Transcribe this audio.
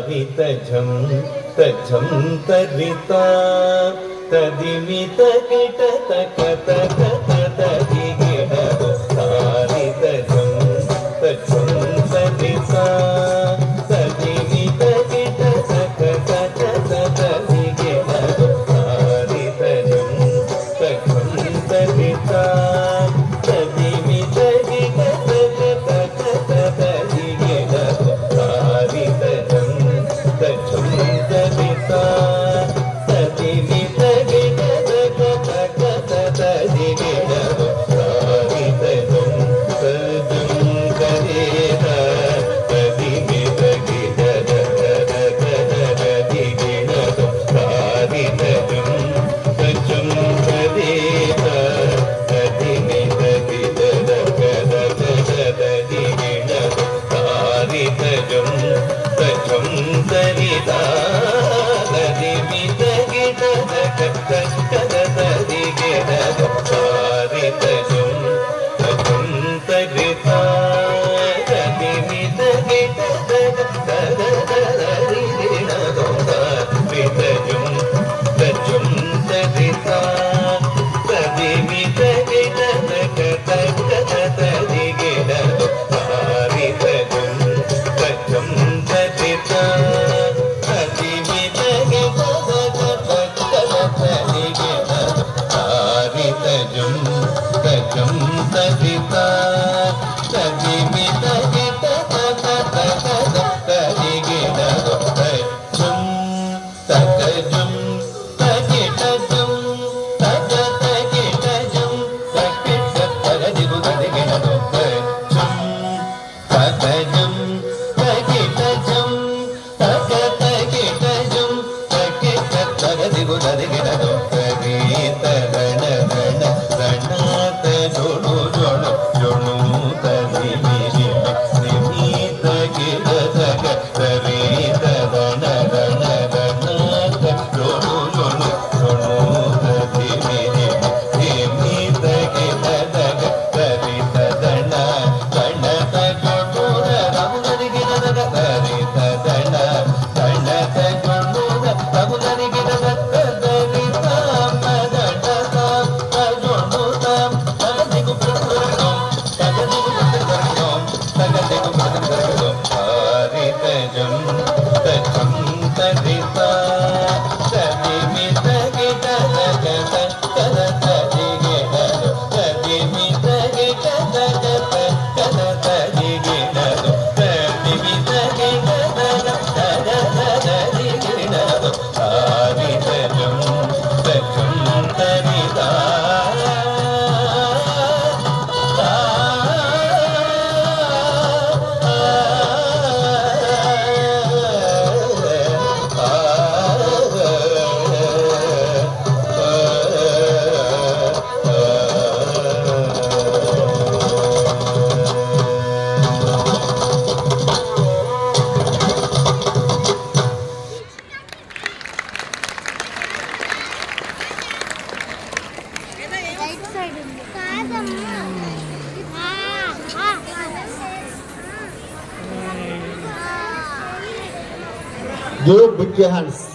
तजं तजं तरिता तदिमित kit तक तक तदिगिण तारि तजं तजं तरिता तदिमित kit तक तक तदिगिण तारि तजं तजं तरिता तदिमित किट तक तक तदिगिण तारि तजं तजं तरिता तदिमित किट तक तक तदिगिण तारि तजं तजं तरिता तदिमित किट तक तदिगिण तारि तजं तजं तरिता तदिमित किट तक तदिगिण तारि तजं तजं तरिता तदिमित किट तक तदिगिण तारि तजं तजं तरिता तदिमित किट तक तदिगिण तारि तजं तजं तरिता तदिमित किट तक तदिगिण तारि तजं तजं तरिता तदिमित किट तक तदिगिण तारि तजं तजं तरिता तदिमित किट तक तदिगिण तजं तजं तगिटजं तगिटजं तगिट तदिगु तदिगिण तजं तजं तगिटजं तगिटजं तगिट तदिगु तदिगिण तरित गण गण गणात जोणु जोणु जोणु तदिमिरि निमित किट तक तरित गण गण गणात जोणु जोणु जोणु तदिमिरि निमित किट तक तरित गण गणत जोणु रघु तदिगिण तक तरित गण गणत जोणु रघु तदिगिण तक तरित पदट जोणु तदिगु तदिगु तदिगु तारि तजं तजं तरिता तदिमित किट तक तदिगिण तदिमित किट तक तदिगिण तदिमित किट तक तदिगिण तारि तजं तजं तरिता రైట్ సైడ్ ఉంది కాదమ్మా You put your hands.